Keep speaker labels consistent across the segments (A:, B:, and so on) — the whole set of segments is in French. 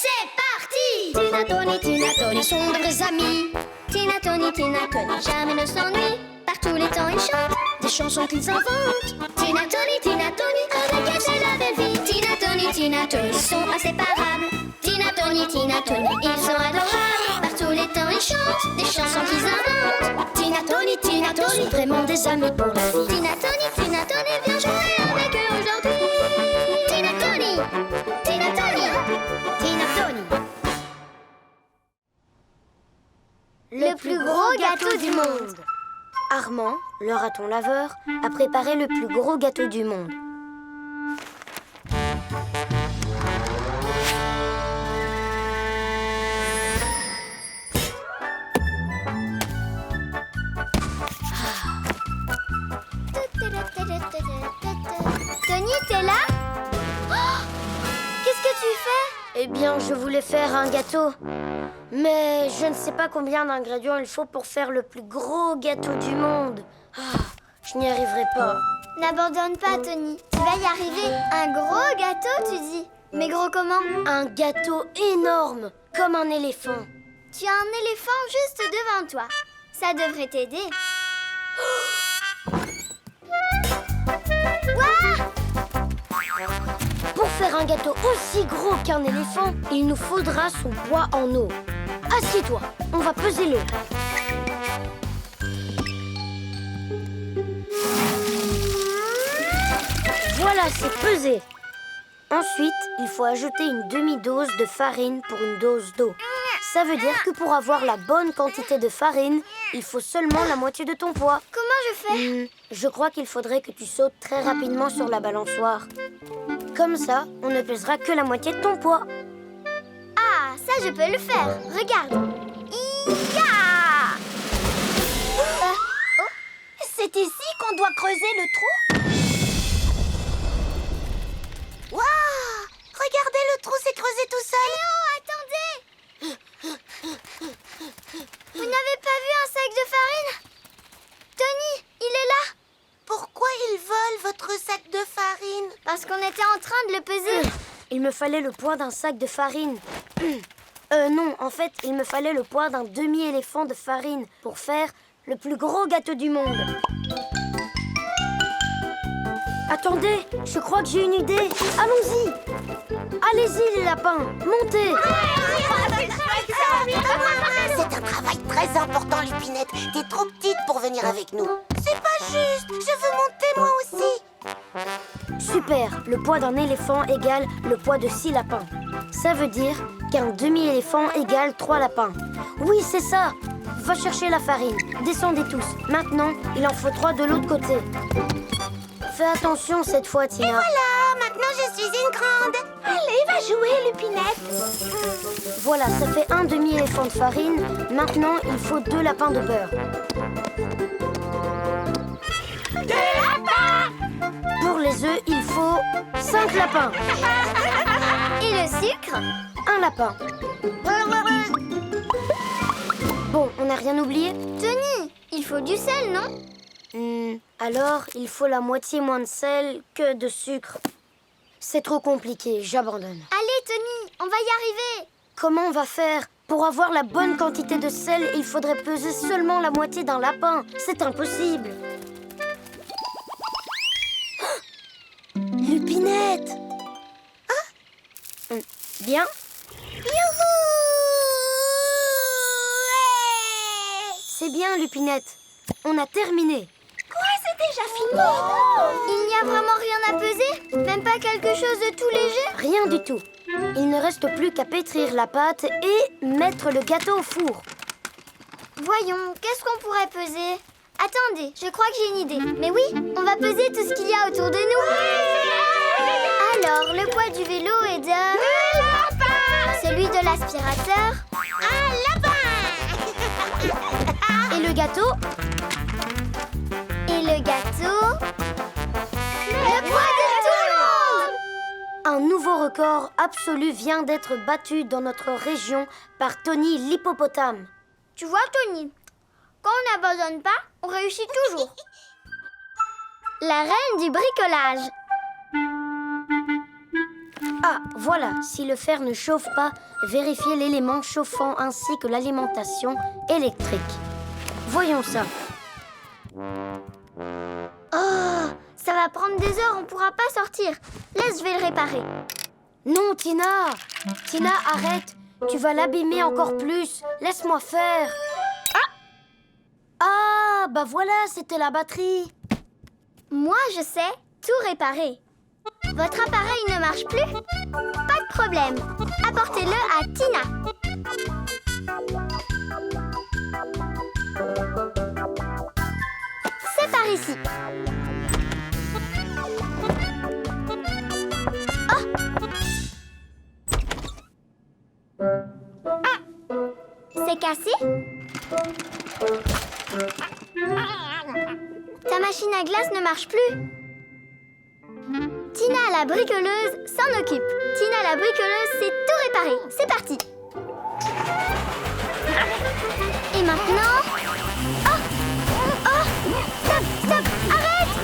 A: c'est parti! Tina, Tony sont de vrais amis. Tina, Tony, jamais ne s'ennuient. Par tous les temps, ils chantent des chansons qu'ils inventent. Tina, Tony, avec elle, c'est la belle vie. Tina, Tony sont inséparables. Tina, Tony, ils sont adorables. Par tous les temps, ils chantent des chansons qu'ils inventent. Tina, Tony sont vraiment des amis pour la vie. Tina, Tony, viens jouer avec eux aujourd'hui. Tina, Tony.
B: Le plus gros gâteau du monde. Armand, le raton laveur, a préparé le plus gros gâteau du monde.
A: Tony, t'es là? Oh, qu'est-ce que tu fais?
B: Eh bien, je voulais faire un gâteau. Mais je ne sais pas combien d'ingrédients il faut pour faire le plus gros gâteau du monde. Je n'y arriverai pas.
A: N'abandonne pas, Tony. Tu vas y arriver. Un gros gâteau, tu dis? Mais gros comment?
B: Un gâteau énorme, comme un éléphant.
A: Tu as un éléphant juste devant toi. Ça devrait t'aider.
B: Pour faire un gâteau aussi gros qu'un éléphant, il nous faudra son poids en eau. Assieds-toi, on va peser l'eau. Voilà, c'est pesé. Ensuite, il faut ajouter une demi-dose de farine pour une dose d'eau. Ça veut dire que pour avoir la bonne quantité de farine, il faut seulement la moitié de ton poids.
A: Comment je fais?
B: Je crois qu'il faudrait que tu sautes très rapidement sur la balançoire. Comme ça, on ne pèsera que la moitié de ton poids.
A: Ah, ça je peux le faire. Regarde.
C: C'est ici qu'on doit creuser le trou? Waouh! Regardez, le trou s'est creusé tout seul.
A: Attendez! Vous n'avez pas vu un sac de farine? Tony, il est là.
C: Pourquoi ils volent votre sac de farine?
A: Parce qu'on était en train de le peser.
B: Il me fallait le poids d'un sac de farine. Non, en fait, il me fallait le poids d'un demi-éléphant de farine pour faire le plus gros gâteau du monde. Attendez, je crois que j'ai une idée. Allons-y. Allez-y, les lapins, montez.
C: C'est un travail très important, Lupinette. T'es trop petite pour venir avec nous. C'est pas juste. Je veux monter moi aussi.
B: Super, le poids d'un éléphant égale le poids de 6 lapins. Ça veut dire qu'un demi-éléphant égale 3 lapins. Oui, c'est ça. Va chercher la farine. Descendez tous. Maintenant, il en faut 3 de l'autre côté. Fais attention cette fois, Tina.
C: Et voilà, maintenant je suis une grande. Allez, va jouer, Lupinette.
B: Voilà, ça fait un demi-éléphant de farine. Maintenant, il faut 2 lapins de beurre.
C: 2 lapins!
B: Pour les œufs, il faut 5 lapins.
A: Et le sucre?
B: 1 lapin. Bon, on n'a rien oublié?
A: Tony, il faut du sel, non?
B: Alors, il faut la moitié moins de sel que de sucre. C'est trop compliqué, j'abandonne.
A: Allez, Tony, on va y arriver.
B: Comment on va faire? Pour avoir la bonne quantité de sel, il faudrait peser seulement la moitié d'un lapin. C'est impossible. Lupinette! Bien.
C: Youhou!
B: C'est bien, Lupinette. On a terminé.
C: Quoi, c'est déjà fini?
A: Il n'y a vraiment rien à peser? Même pas quelque chose de tout léger?
B: Rien du tout. Il ne reste plus qu'à pétrir la pâte et mettre le gâteau au four.
A: Voyons, qu'est-ce qu'on pourrait peser? Attendez, je crois que j'ai une idée. Mais oui, on va peser tout ce qu'il y a autour de nous. Alors, le poids du vélo est de... Celui de l'aspirateur.
C: Un lapin!
A: Et le gâteau? Et le gâteau? Le poids de tout le monde!
B: Un nouveau record absolu vient d'être battu dans notre région par Tony l'hippopotame.
A: Tu vois, Tony, quand on n'abandonne pas, on réussit toujours. La reine du bricolage.
B: Ah, voilà, si le fer ne chauffe pas, vérifiez l'élément chauffant ainsi que l'alimentation électrique. Voyons ça.
A: Oh, ça va prendre des heures, on pourra pas sortir. Laisse, je vais le réparer.
B: Non, Tina! Tina, arrête! Tu vas l'abîmer encore plus. Laisse-moi faire. Ah, bah voilà, c'était la batterie.
A: Moi, je sais tout réparer. Votre appareil ne marche plus? Pas de problème. Apportez-le à Tina. C'est par ici. C'est cassé? Ta machine à glace ne marche plus. Tina la bricoleuse s'en occupe. Tina la bricoleuse sait tout réparer. C'est parti. Et maintenant... Oh! Oh! Stop! Stop! Arrête!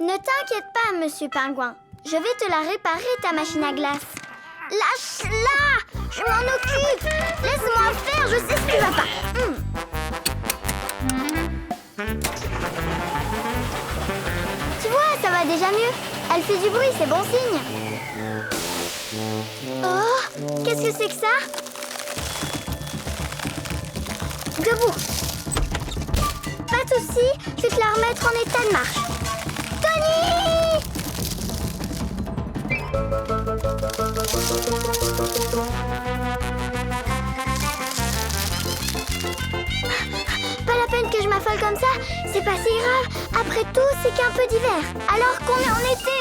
A: Ne t'inquiète pas, Monsieur Pingouin. Je vais te la réparer, ta machine à glace. Lâche-la! Je m'en occupe! Laisse-moi faire, je sais ce qui va pas. Tu vois, ça va déjà mieux. Elle fait du bruit, c'est bon signe. Oh, qu'est-ce que c'est que ça? Debout. Pas de souci, je vais te la remettre en état de marche. Tony! Pas la peine que je m'affole comme ça, c'est pas si grave. Après tout, c'est qu'un peu d'hiver, alors qu'on est en été.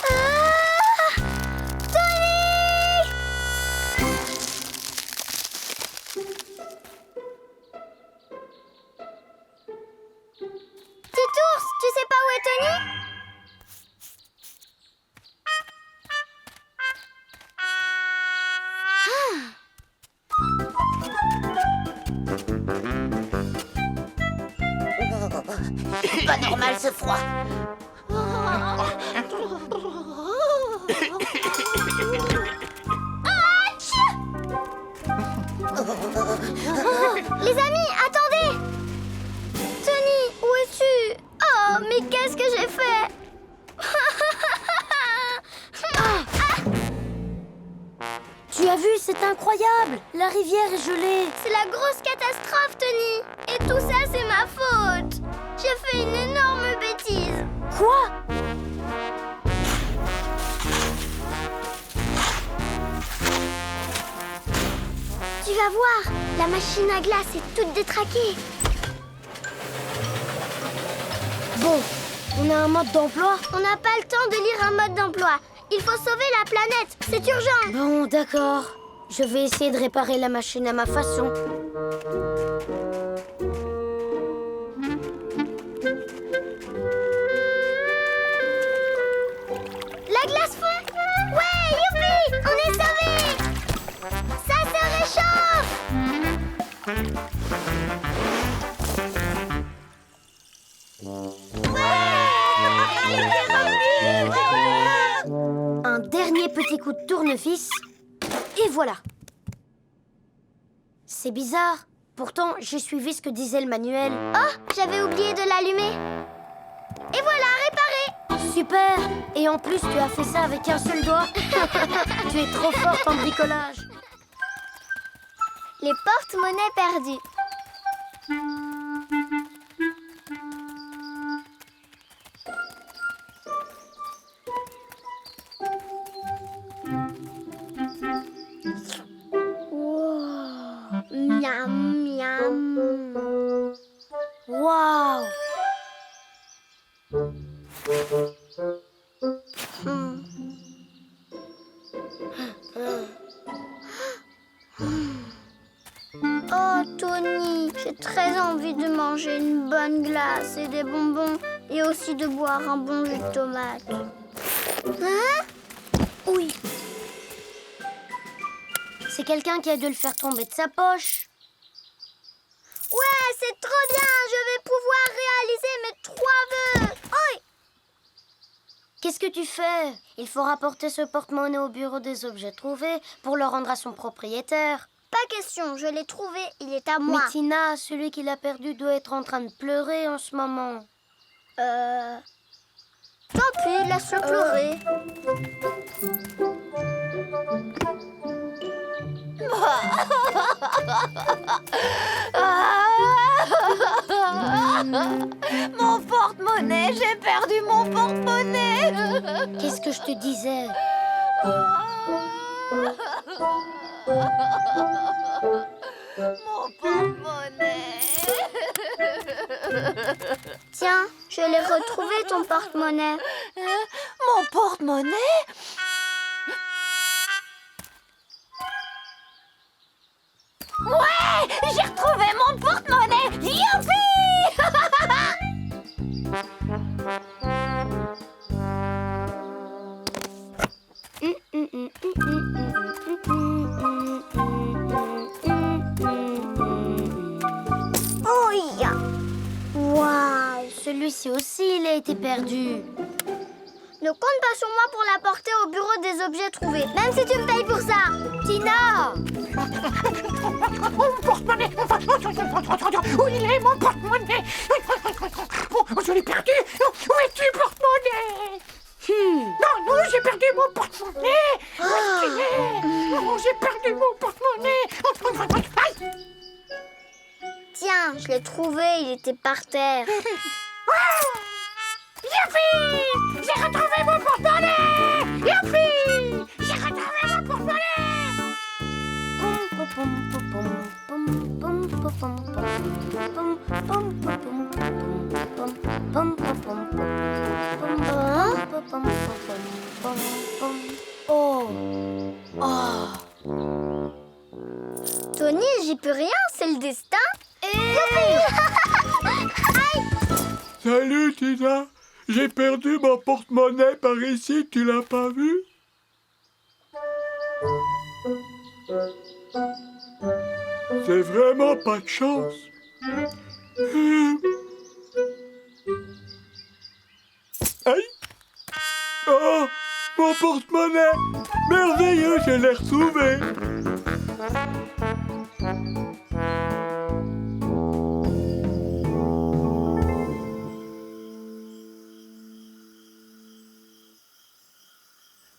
A: Ah! Tony! Petit ours, tu sais pas où est Tony?
C: Pas normal ce froid.
A: Les amis, attendez! Tony, où es-tu? Oh, mais qu'est-ce que j'ai fait?
B: Tu as vu, c'est incroyable. La rivière est gelée.
A: C'est la grosse catastrophe, Tony! Et tout ça, c'est ma faute! J'ai fait une énorme bêtise!
B: Quoi?
A: Tu vas voir, la machine à glace est toute détraquée.
B: Bon, on a un mode d'emploi?
A: On n'a pas le temps de lire un mode d'emploi. Il faut sauver la planète, c'est urgent.
B: Bon, d'accord. Je vais essayer de réparer la machine à ma façon.
A: La glace fond. Ouais, youpi, on est sauvés. Ça se réchauffe.
B: Un dernier petit coup de tournevis. Et voilà. C'est bizarre. Pourtant, j'ai suivi ce que disait le manuel.
A: Oh, j'avais oublié de l'allumer. Et voilà, réparé.
B: Super. Et en plus, tu as fait ça avec un seul doigt. Tu es trop forte en bricolage.
A: Les porte-monnaies perdues. Wow. Miam, miam.
B: Waouh.
A: Oh, Tony, j'ai très envie de manger une bonne glace et des bonbons et aussi de boire un bon jus de tomate. Hein?
B: Oui. C'est quelqu'un qui a dû le faire tomber de sa poche.
A: Ouais, c'est trop bien. Je vais pouvoir réaliser mes 3 vœux. Oi!
B: Qu'est-ce que tu fais? Il faut rapporter ce porte-monnaie au bureau des objets trouvés pour le rendre à son propriétaire.
A: Pas question, je l'ai trouvé, il est à moi.
B: Mais Tina, celui qui l'a perdu doit être en train de pleurer en ce moment.
A: Tant pis, laisse-le pleurer.
C: Mon porte-monnaie, j'ai perdu mon porte-monnaie.
B: Qu'est-ce que je te disais?
C: Mon porte-monnaie.
A: Tiens, je l'ai retrouvé ton porte-monnaie.
C: Mon porte-monnaie? Ouais, j'ai retrouvé mon porte-monnaie. Youpi!
A: Oh, ya! Waouh!
B: Celui-ci aussi, il a été perdu.
A: Ne compte pas sur moi pour l'apporter au bureau des objets trouvés, même si tu me payes pour ça.
B: Tina!
D: Mon porte-monnaie! Où il est, mon porte-monnaie? Je l'ai perdu! Où es-tu, porte-monnaie? Non, j'ai perdu mon porte-monnaie! Où est-ce qu'il est? Oh, j'ai perdu mon porte-monnaie! Aïe!
A: Tiens, je l'ai trouvé, il était par terre.
D: Youpi! J'ai retrouvé mon porte-monnaie! Youpi! J'ai retrouvé mon porte-monnaie!
B: Oh! Oh!
A: Tony, j'y peux rien, c'est le destin.
E: Salut Tina, j'ai perdu mon porte-monnaie par ici, tu l'as pas vu? C'est vraiment pas de chance. Aïe! Oh, mon porte-monnaie! Merveilleux, je l'ai retrouvé!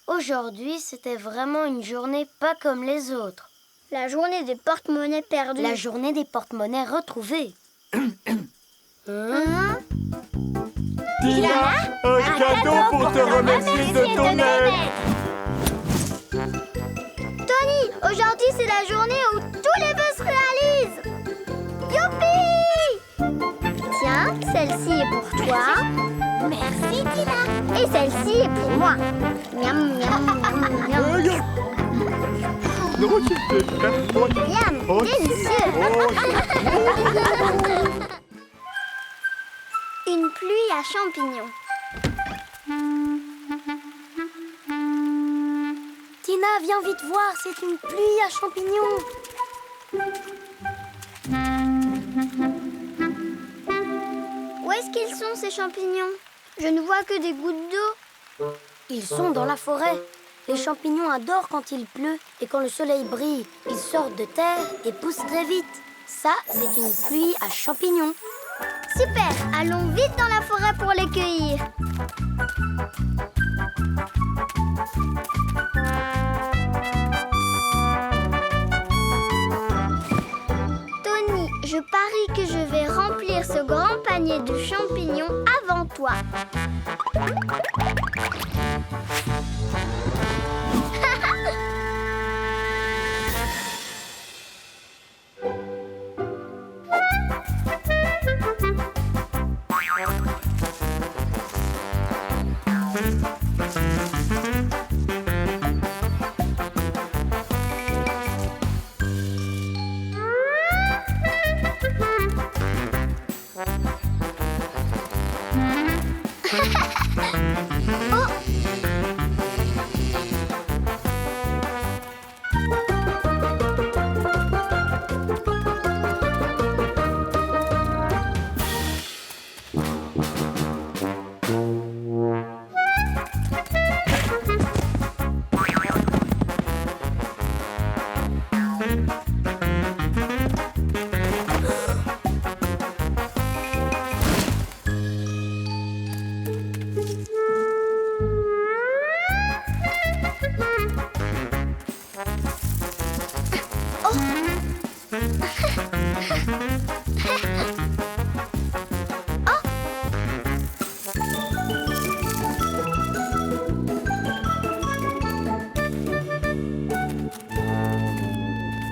B: Aujourd'hui, c'était vraiment une journée pas comme les autres.
A: La journée des porte-monnaies perdus.
B: La journée des porte-monnaies retrouvés.
E: Tina, un cadeau pour te remercier de ton aide!
A: Tony, aujourd'hui c'est la journée où tous les vœux se réalisent. Youpi! Tiens, celle-ci est pour toi.
C: Merci, Tina.
A: Et celle-ci est pour moi. Miam, miam, miam, miam.
E: Non, c'était bien.
A: Miam,
E: Oh,
A: délicieux. Une pluie à champignons.
B: Tina, viens vite voir, c'est une pluie à champignons.
A: Où est-ce qu'ils sont ces champignons? Je ne vois que des gouttes d'eau.
B: Ils sont dans la forêt. Les champignons adorent quand il pleut et quand le soleil brille. Ils sortent de terre et poussent très vite. Ça, c'est une pluie à champignons.
A: Super, allons vite dans la forêt pour les cueillir. Tony, je parie que je vais remplir ce grand panier de champignons avant toi.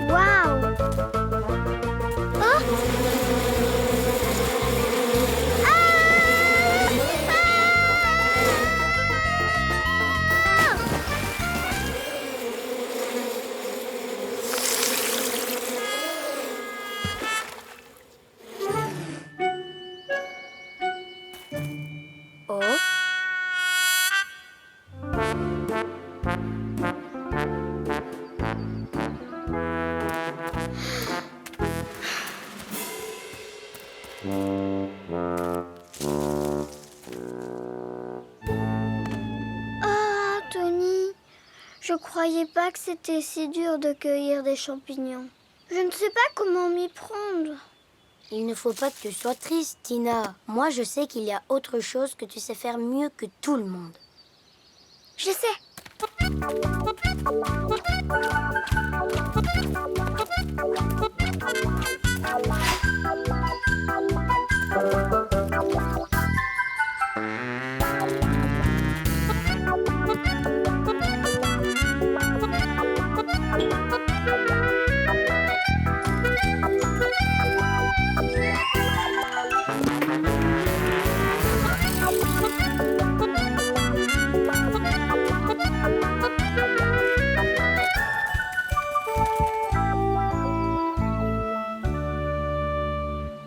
A: Waouh! Oh!
B: Oh.
A: Ah, Tony, je croyais pas que c'était si dur de cueillir des champignons. Je ne sais pas comment m'y prendre.
B: Il ne faut pas que tu sois triste, Tina. Moi, je sais qu'il y a autre chose que tu sais faire mieux que tout le monde.
A: Je sais.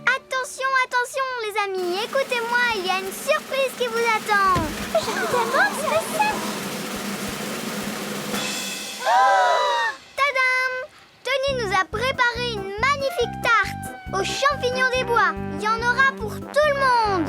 A: Attention, attention, les amis, écoutez-moi, il y a une surprise qui vous attend. Je vous demande ce que c'est. Tadam! Tony nous a préparé une magnifique tarte aux champignons des bois. Il y en aura pour tout le monde.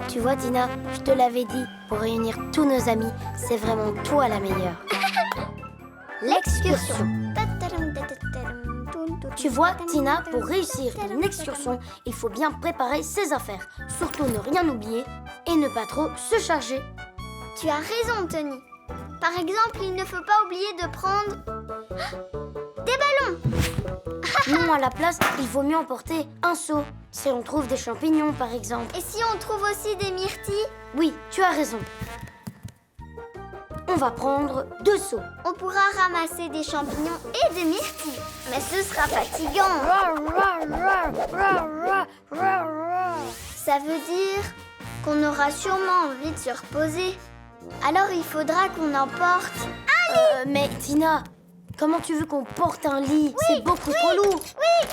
B: Tu vois, Tina, je te l'avais dit, pour réunir tous nos amis, c'est vraiment toi la meilleure. L'excursion. Tu vois, Tina, pour réussir une excursion, il faut bien préparer ses affaires. Surtout ne rien oublier et ne pas trop se charger.
A: Tu as raison, Tony. Par exemple, il ne faut pas oublier de prendre des ballons.
B: Non, à la place, il vaut mieux emporter un seau. Si on trouve des champignons, par exemple.
A: Et si on trouve aussi des myrtilles,
B: Oui, tu as raison. On va prendre 2 seaux.
A: on pourra ramasser des champignons et des myrtilles. Mais ce sera fatigant. Ça veut dire qu'on aura sûrement envie de se reposer. Alors il faudra qu'on emporte.
B: Mais Tina, comment tu veux qu'on porte un lit? C'est beaucoup trop lourd.
A: Oui,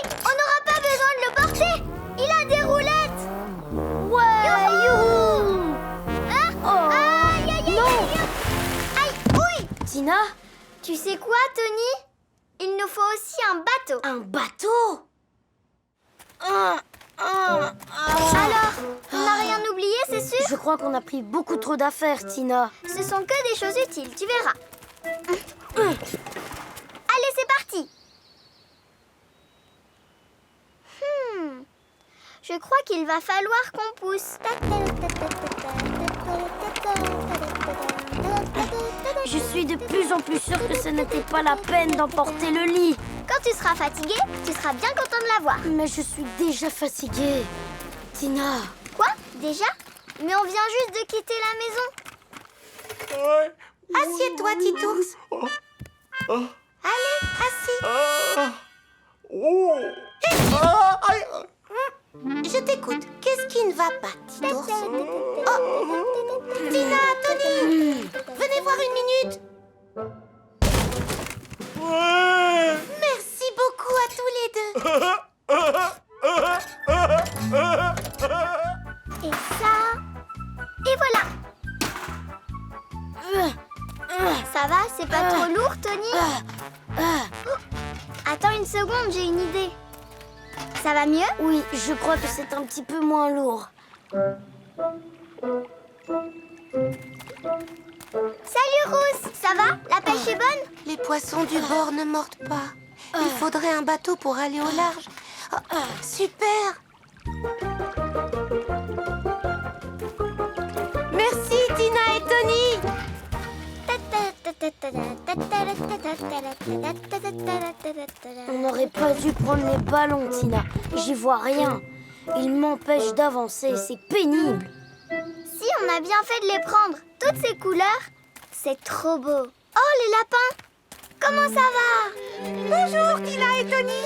A: on n'aura pas besoin de le porter. Il a des roulettes.
B: Ouais, youhou!
A: Hein?
B: Oh,
A: Aïe, aïe, aïe,
B: non.
A: aïe, aïe. Oui.
B: Tina,
A: Tu sais quoi, Tony? Il nous faut aussi un bateau.
B: un bateau?
A: Alors, on n'a rien oublié, c'est sûr?
B: Je crois qu'on a pris beaucoup trop d'affaires, Tina.
A: Ce sont que des choses utiles, tu verras. Allez, c'est parti. Je crois qu'il va falloir qu'on pousse.
B: Je suis de plus en plus sûre que ce n'était pas la peine d'emporter le lit.
A: Quand tu seras fatigué, tu seras bien content de l'avoir.
B: Mais je suis déjà fatiguée. Tina,
A: Quoi? Déjà? Mais on vient juste de quitter la maison.
E: Ouais.
C: Assieds-toi, Titours. Allez, assis.
E: Oh. Aïe.
C: Je t'écoute. Qu'est-ce qui ne va pas, Titours? Oh, Tina, Tony, venez voir une minute.
E: Ouais.
C: Merci beaucoup à tous les deux.
A: Et ça... Et voilà. Ça va? C'est pas trop lourd, Tony? Attends une seconde, j'ai une idée. Ça va mieux?
B: oui, je crois que c'est un petit peu moins lourd.
A: Salut, Rousse. Ça va? La pêche est bonne?
C: Les poissons du bord ne mordent pas. Il faudrait un bateau pour aller au large. Super! Merci Tina et Tony!
B: On n'aurait pas dû prendre les ballons, Tina. J'y vois rien. Ils m'empêchent d'avancer, c'est pénible.
A: Si, on a bien fait de les prendre. Toutes ces couleurs, c'est trop beau. Oh, les lapins! Comment ça va?
C: Bonjour Tina et Tony!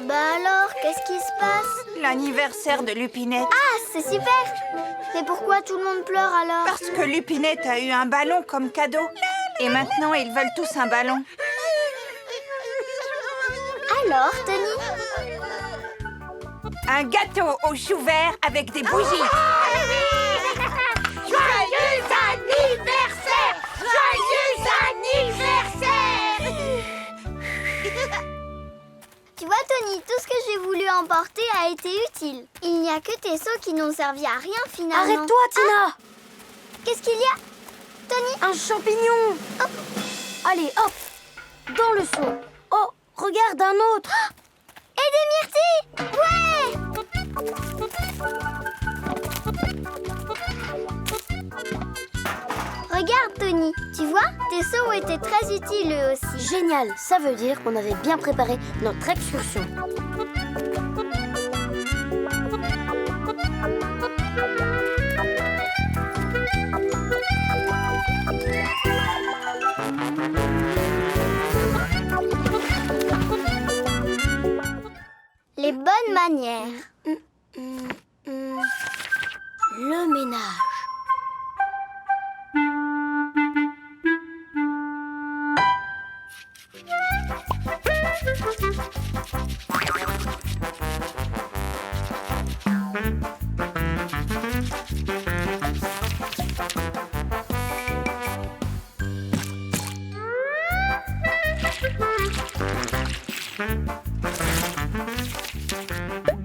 A: Bah alors, qu'est-ce qui se passe?
F: L'anniversaire de Lupinette.
A: Ah, c'est super! Mais pourquoi tout le monde pleure alors?
F: Parce que Lupinette a eu un ballon comme cadeau. Et maintenant, ils veulent tous un ballon.
A: Alors, Tony?
F: Un gâteau aux choux verts avec des bougies.
C: Joyeux anniversaire! Joyeux anniversaire!
A: Tu vois, Tony, tout ce que j'ai voulu emporter a été utile. Il n'y a que tes seaux qui n'ont servi à rien finalement.
B: Arrête-toi, Tina!
A: Qu'est-ce qu'il y a? Tony?
B: Un champignon!
A: Hop.
B: Allez, hop! Dans le seau. Oh, regarde un autre!
A: Et des myrtilles! Ouais! Regarde, Tony, tu vois, tes seaux ont été très utiles eux aussi.
B: Génial, ça veut dire qu'on avait bien préparé notre excursion.
A: Les bonnes manières.
B: Le ménage.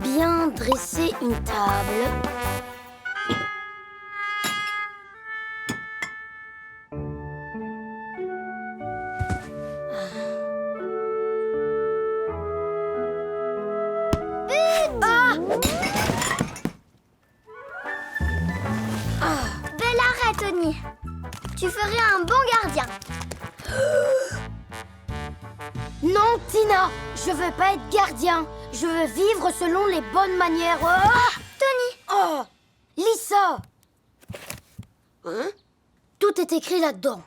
B: Bien dresser une table.
A: Bel arrêt, Tony. Tu ferais un bon gardien.
B: Non, Tina, je veux pas être gardien. Je veux vivre selon les bonnes manières.
A: Tony!
B: Oh, lis ça.
C: Hein?
B: Tout est écrit là-dedans.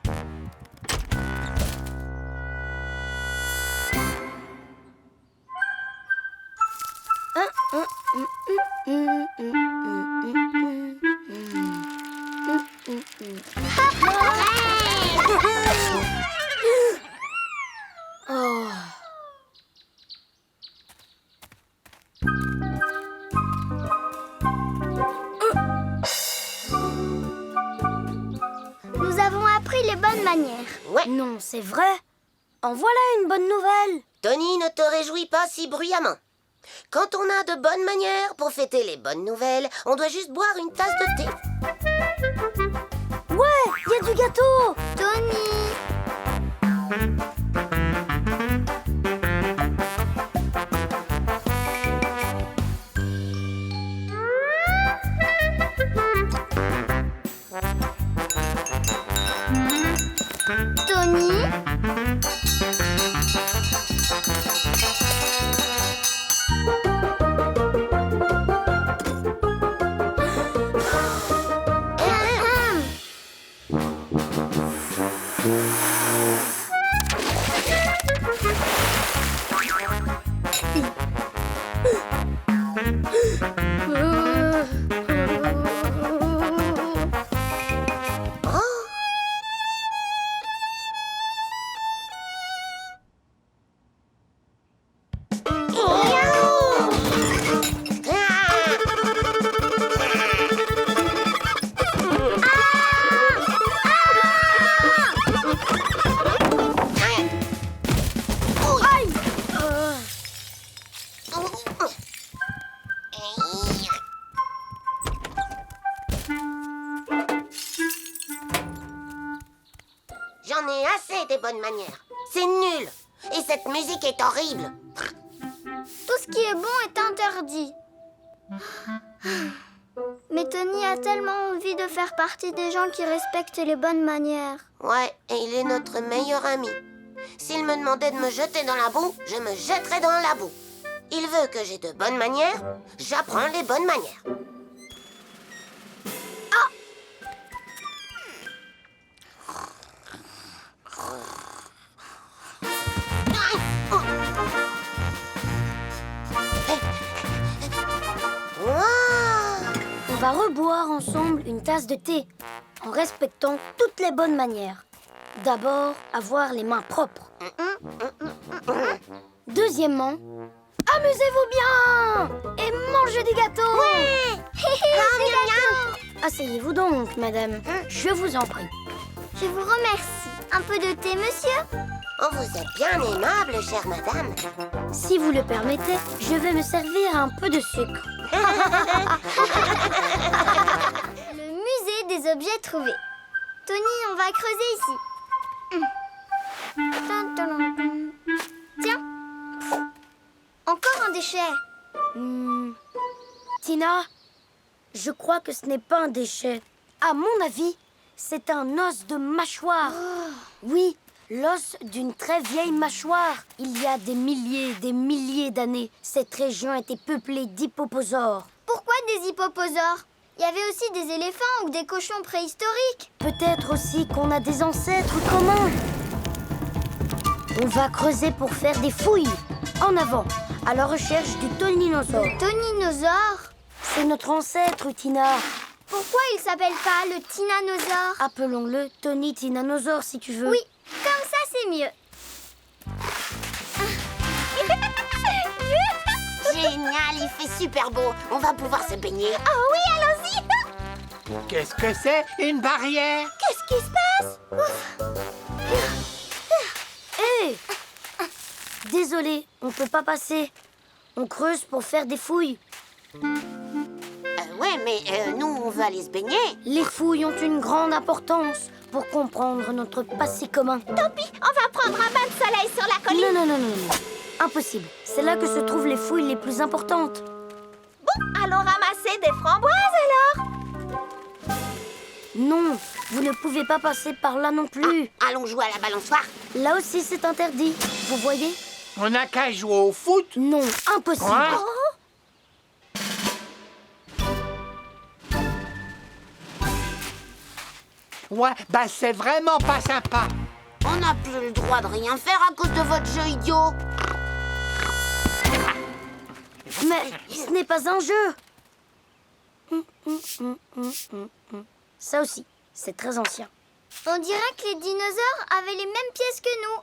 B: Oh.
A: Nous avons appris les bonnes manières.
C: Ouais,
B: Non, c'est vrai. En voilà une bonne nouvelle.
C: Tony, ne te réjouis pas si bruyamment. Quand on a de bonnes manières pour fêter les bonnes nouvelles, on doit juste boire une tasse de thé.
B: Ouais, il y a du gâteau.
A: Tony! Tony?
C: J'en ai assez des bonnes manières. C'est nul. Et cette musique est horrible.
A: Tout ce qui est bon est interdit. Mais Tony a tellement envie de faire partie des gens qui respectent les bonnes manières.
C: Ouais, et il est notre meilleur ami. S'il me demandait de me jeter dans la boue, je me jetterais dans la boue. Il veut que j'ai de bonnes manières, j'apprends les bonnes manières.
B: On va reboire ensemble une tasse de thé, en respectant toutes les bonnes manières. D'abord, avoir les mains propres. Deuxièmement, amusez-vous bien et mangez des gâteaux. Asseyez-vous donc, madame. Je vous en prie.
A: Je vous remercie. Un peu de thé, monsieur?
C: Oh, vous êtes bien aimable, chère madame.
B: Si vous le permettez, je vais me servir un peu de sucre.
A: Le musée des objets trouvés. Tony, on va creuser ici. Tiens. Encore un déchet.
B: Tina, je crois que ce n'est pas un déchet. À mon avis, c'est un os de mâchoire. Oui, l'os d'une très vieille mâchoire. Il y a des milliers d'années, cette région était peuplée d'hippoposaures.
A: Pourquoi des hippoposaures? Il y avait aussi des éléphants ou des cochons préhistoriques.
B: Peut-être aussi qu'on a des ancêtres communs. On va creuser pour faire des fouilles. En avant, à la recherche du toninosaure.
A: Toninosaure?
B: C'est notre ancêtre, Tina.
A: Pourquoi il s'appelle pas le tyrannosaure?
B: Appelons-le Tony Tyrannosaure si tu veux.
A: Oui, comme ça c'est mieux.
C: Génial, il fait super beau. On va pouvoir se baigner.
A: Oh oui, allons-y.
D: Qu'est-ce que c'est, une barrière?
A: Qu'est-ce qui se passe?
B: Hé! Désolé, on peut pas passer. On creuse pour faire des fouilles.
C: Ouais, mais nous, on veut aller se baigner.
B: Les fouilles ont une grande importance pour comprendre notre passé commun.
A: Tant pis, on va prendre un bain de soleil sur la colline.
B: Non. Impossible. C'est là que se trouvent les fouilles les plus importantes.
A: Bon, allons ramasser des framboises alors.
B: Non, vous ne pouvez pas passer par là non plus.
C: Allons jouer à la balançoire.
B: Là aussi, c'est interdit. Vous voyez?
D: On n'a qu'à jouer au foot.
B: Non, impossible.
D: Hein? Ouais, bah c'est vraiment pas sympa.
C: On n'a plus le droit de rien faire à cause de votre jeu idiot.
B: Mais ce n'est pas un jeu. Ça aussi, c'est très ancien.
A: On dirait que les dinosaures avaient les mêmes pièces que nous.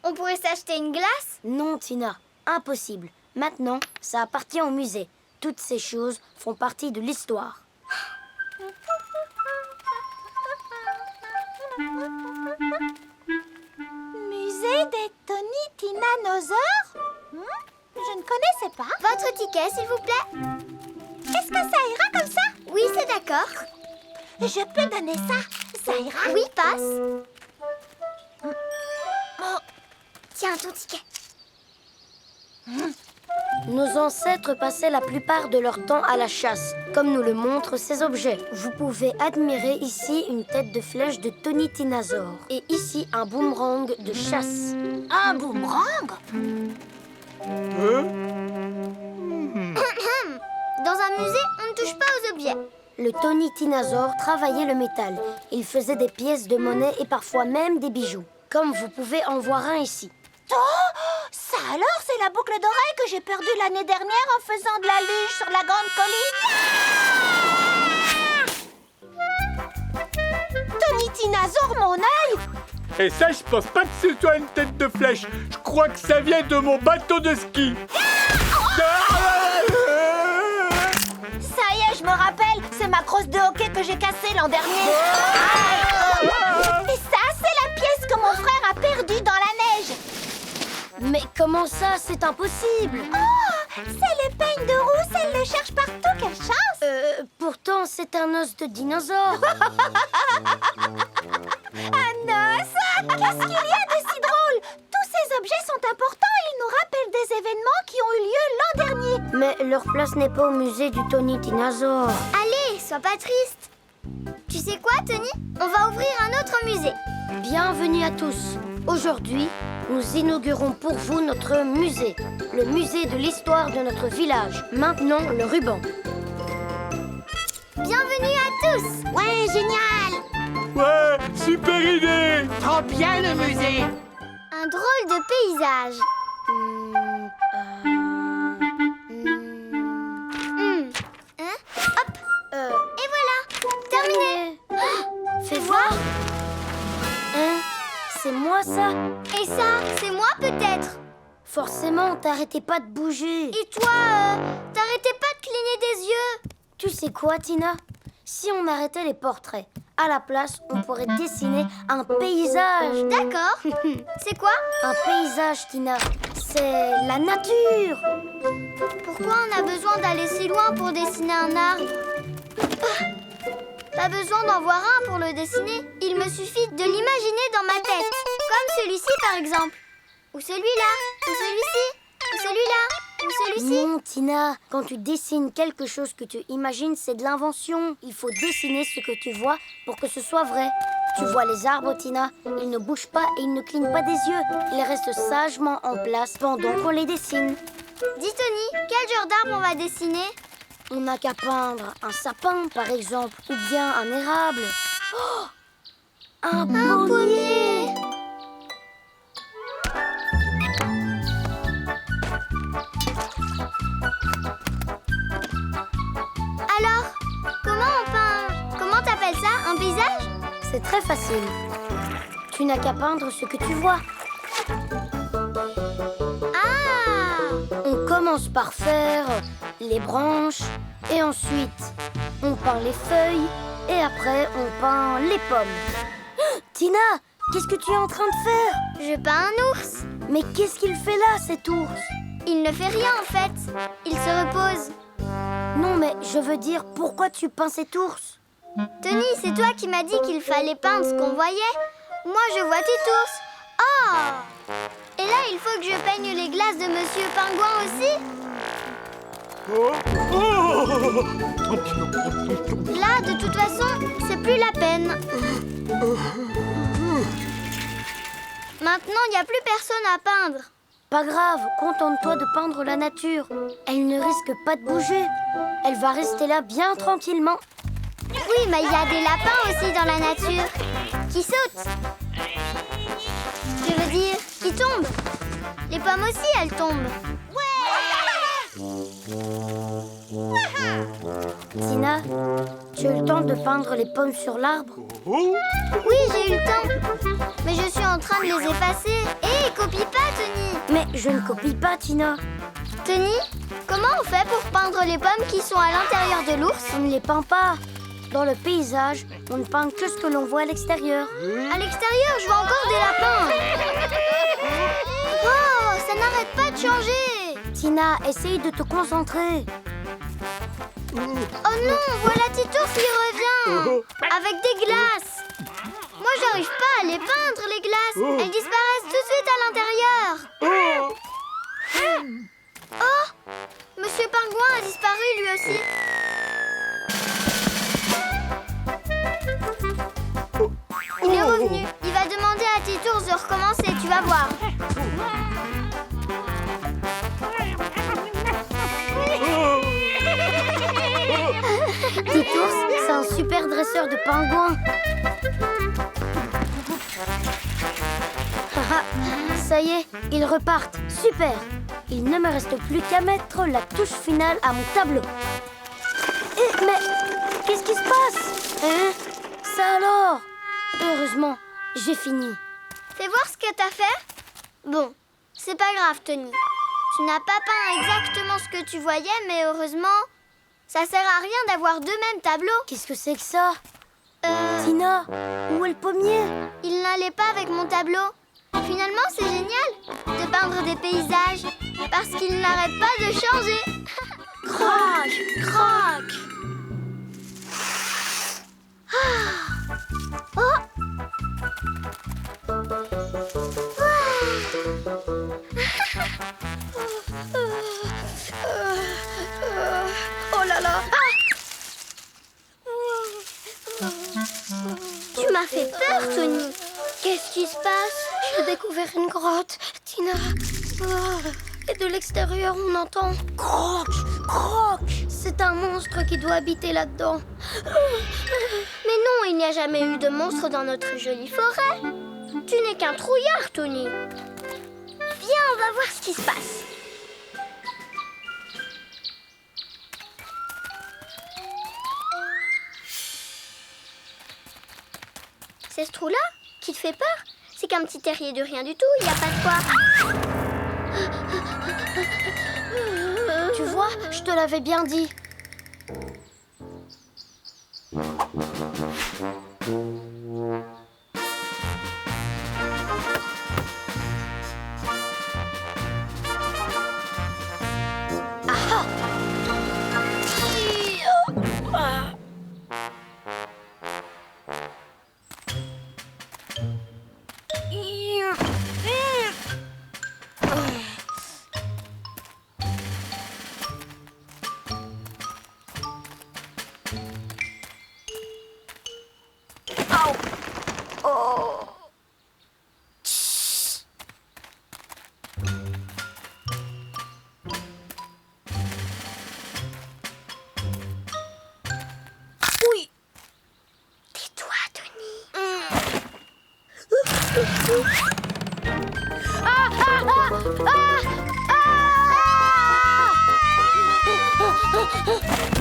A: On pourrait s'acheter une glace?
B: Non, Tina, impossible. Maintenant, ça appartient au musée. Toutes ces choses font partie de l'histoire.
A: Musée des Tony Tyrannosaures? Je ne connaissais pas. Votre ticket, s'il vous plaît. Est-ce que ça ira comme ça? Oui, c'est d'accord. Je peux donner ça? Ça ira? Oui, passe. Tiens, ton ticket.
B: Nos ancêtres passaient la plupart de leur temps à la chasse, comme nous le montrent ces objets. Vous pouvez admirer ici une tête de flèche de Tony Tyrannosaure et ici un boomerang de chasse.
C: Un boomerang?
A: Dans un musée, on ne touche pas aux objets.
B: Le Tony Tyrannosaure travaillait le métal. Il faisait des pièces de monnaie et parfois même des bijoux. Comme vous pouvez en voir un ici.
A: Oh, ça alors, c'est la boucle d'oreille que j'ai perdue l'année dernière en faisant de la luge sur la grande colline.
C: Tony Tyrannosaure, mon œil!
E: Et ça, je pense pas que ce soit une tête de flèche. Je crois que ça vient de mon bateau de ski.
A: Ça y est, je me rappelle, c'est ma crosse de hockey que j'ai cassée l'an dernier. Et ça, c'est la pièce que mon frère a perdue dans la neige.
B: Mais comment ça? C'est impossible!
A: Oh, c'est l'épeigne de rousse, elle le cherche partout, quelle chance!
B: Pourtant, c'est un os de dinosaure.
A: Un os! Qu'est-ce qu'il y a de si drôle? Tous ces objets sont importants, ils nous rappellent des événements qui ont
G: eu lieu l'an dernier.
B: Mais leur place n'est pas au musée du Tony Dinosaure.
A: Allez, sois pas triste. Tu sais quoi, Tony? On va ouvrir un autre musée.
B: Bienvenue à tous. Aujourd'hui, nous inaugurons pour vous notre musée. Le musée de l'histoire de notre village. Maintenant, le ruban.
A: Bienvenue à tous.
C: Ouais, génial!
E: Ouais, super idée!
D: Trop bien le musée.
A: Un drôle de paysage. Hein? Hop. Et voilà. Terminé.
B: Fais voir. Hein? C'est moi ça?
A: Et ça, c'est moi peut-être.
B: Forcément, t'arrêtais pas de bouger.
A: Et toi, t'arrêtais pas de cligner des yeux.
B: Tu sais quoi, Tina? Si on arrêtait les portraits, à la place, on pourrait dessiner un paysage.
A: D'accord. C'est quoi?
B: Un paysage, Tina, c'est la nature.
A: Pourquoi on a besoin d'aller si loin pour dessiner un arbre? Pas besoin d'en voir un pour le dessiner. Il me suffit de l'imaginer dans ma tête. Comme celui-ci, par exemple. Ou celui-là. Ou celui-ci. Ou celui-là. Ou celui-ci.
B: Non, Tina, quand tu dessines quelque chose que tu imagines, c'est de l'invention. Il faut dessiner ce que tu vois pour que ce soit vrai. Tu vois les arbres, Tina, ils ne bougent pas et ils ne clignent pas des yeux. Ils restent sagement en place pendant qu'on les dessine.
A: Dis, Tony, quel genre d'arbre on va dessiner?
B: On n'a qu'à peindre un sapin, par exemple, ou bien un érable. Oh, un pommier.
A: Alors, comment on peint? Comment t'appelles ça? Un paysage?
B: C'est très facile. Tu n'as qu'à peindre ce que tu vois.
A: Ah!
B: On commence par faire les branches et ensuite on peint les feuilles et après on peint les pommes. Tina, qu'est-ce que tu es en train de faire?
A: Je peins un ours.
B: Mais qu'est-ce qu'il fait là, cet ours?
A: Il ne fait rien en fait. Il se repose.
B: Non, mais je veux dire, pourquoi tu peins cet ours?
A: Tony, c'est toi qui m'as dit qu'il fallait peindre ce qu'on voyait. Moi, je vois Titours. Oh! Et là, il faut que je peigne les glaces de Monsieur Pingouin aussi? Là, de toute façon, c'est plus la peine. Maintenant, il n'y a plus personne à peindre.
B: Pas grave, contente-toi de peindre la nature. Elle ne risque pas de bouger. Elle va rester là bien tranquillement.
A: Oui, mais il y a des lapins aussi dans la nature. Qui sautent. Je veux dire, qui tombent. Les pommes aussi, elles tombent.
B: Tina, tu as eu le temps de peindre les pommes sur l'arbre?
A: Oui, j'ai eu le temps. Mais je suis en train de les effacer. Hé, copie pas, Tony.
B: Mais je ne copie pas, Tina.
A: Tony, comment on fait pour peindre les pommes qui sont à l'intérieur de l'ours?
B: On ne les peint pas. Dans le paysage, on ne peint que ce que l'on voit à l'extérieur.
A: À l'extérieur, je vois encore des lapins. Oh, ça n'arrête pas de changer.
B: Tina, essaye de te concentrer.
A: Oh non, voilà Titours qui revient. Avec des glaces. Moi, j'arrive pas à les peindre, les glaces. Elles disparaissent tout de suite à l'intérieur. Oh, Monsieur Pingouin a disparu lui aussi. Il est revenu. Il va demander à Titours de recommencer, tu vas voir.
B: Titours, c'est un super dresseur de pingouins. Haha, ça y est, ils repartent. Super. Il ne me reste plus qu'à mettre la touche finale à mon tableau. Mais qu'est-ce qui se passe? Hein? Ça alors? Heureusement, j'ai fini.
A: Fais voir ce que t'as fait. Bon, c'est pas grave, Tony. Tu n'as pas peint exactement ce que tu voyais, mais heureusement, ça sert à rien d'avoir deux mêmes tableaux.
B: Qu'est-ce que c'est que ça? Tina, où est le pommier?
A: Il n'allait pas avec mon tableau. Finalement, c'est génial de peindre des paysages parce qu'il n'arrête pas de changer.
B: Crac, crac. Tina.
A: Tu m'as fait peur, Tony. Qu'est-ce qui se passe?
B: J'ai découvert une grotte, Tina. Et de l'extérieur, on entend croc, croc. C'est un monstre qui doit habiter là-dedans.
A: Mais non, il n'y a jamais eu de monstre dans notre jolie forêt. Tu n'es qu'un trouillard, Tony. Viens, on va voir ce qui se passe. C'est ce trou-là qui te fait peur? C'est qu'un petit terrier de rien du tout, il n'y a pas de quoi.
B: Tu vois, je te l'avais bien dit.
A: Tais-toi, Tony.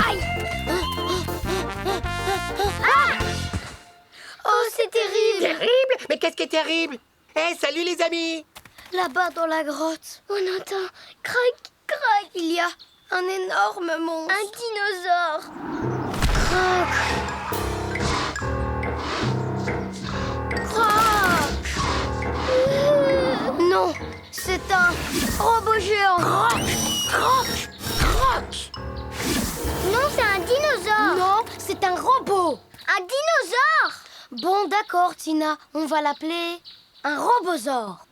B: Aïe!
A: Oh, c'est terrible.
D: Terrible? Mais qu'est-ce qui est terrible? Eh, salut les amis!
B: Là-bas dans la grotte,
A: On entend croc, croc.
B: il y a un énorme monstre.
A: Un dinosaure.
B: Non, c'est un robot géant.
A: Non, c'est un dinosaure.
B: Non, c'est un robot.
A: Un dinosaure.
B: Bon, d'accord, Tina, on va l'appeler un robosaure.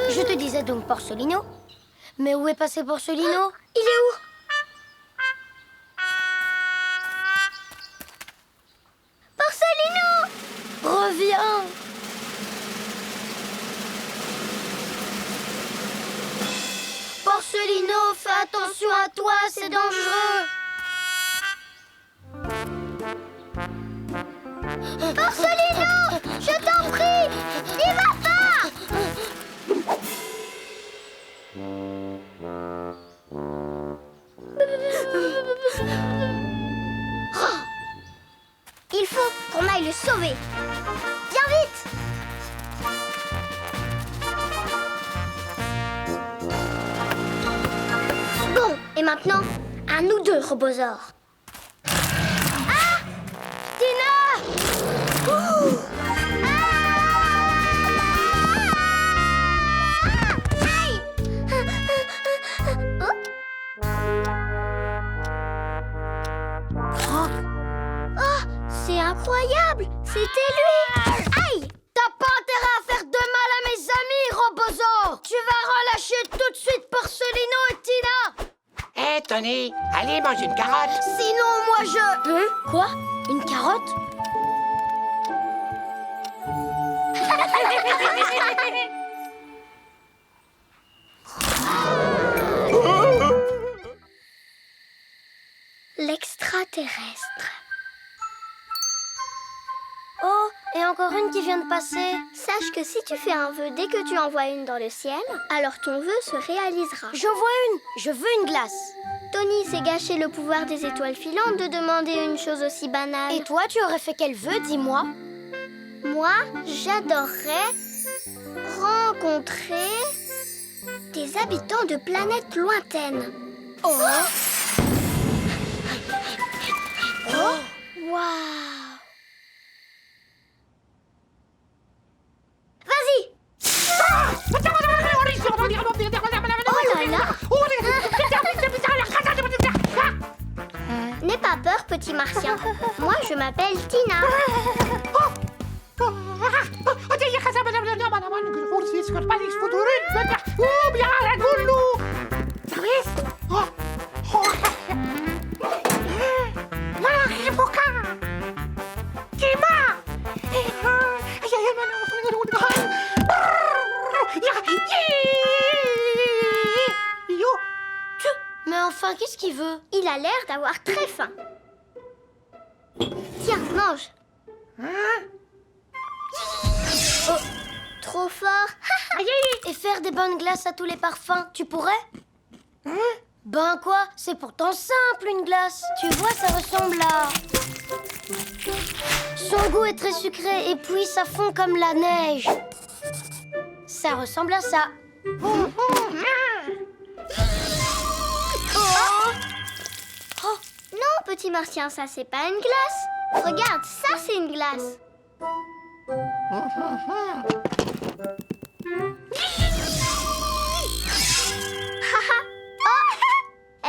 B: Je te disais donc Porcelino. Mais où est passé Porcelino?
A: Il est où? Porcelino!
B: Reviens! Porcelino, fais attention à toi, c'est dangereux!
A: Porcelino! Je t'en prie! N'y va pas! Il faut qu'on aille le sauver. Viens vite! Bon, et maintenant, à nous deux, robosaures. Ah! Tina! Ouh! Aïe! Oh, c'est incroyable! C'était lui! Aïe!
B: T'as pas intérêt à faire de mal à mes amis, robosaure! Tu vas relâcher tout de suite Porcelino et Tina!
D: Eh, Tony, allez, mange une carotte!
B: Sinon, moi je... Quoi? Une carotte?
A: L'extraterrestre.
B: Oh, et encore une qui vient de passer.
A: Sache que si tu fais un vœu dès que tu envoies une dans le ciel, alors ton vœu se réalisera.
B: J'en vois une. Je veux une glace.
A: Tony s'est gâché le pouvoir des étoiles filantes de demander une chose aussi banale.
B: Et toi, tu aurais fait quel vœu, dis-moi?
A: Moi, j'adorerais rencontrer des habitants de planètes lointaines.
B: Oh!
A: Waouh! Vas-y! Oh là là! N'aie pas peur, petit martien. Moi, je m'appelle Tina.
D: país con país futurin beta biara dulu. Terus? Malaki buka. Kima. Yo.
B: Mais enfin, qu'est-ce qu'il veut?
A: Il a l'air d'avoir très faim. Tiens, mange. Oh, trop fort.
B: Et faire des bonnes glaces à tous les parfums, tu pourrais? Ben quoi? C'est pourtant simple une glace. Tu vois, ça ressemble à... Son goût est très sucré et puis ça fond comme la neige. Ça ressemble à ça.
A: Oh. Non, petit martien, ça c'est pas une glace. Regarde, ça c'est une glace.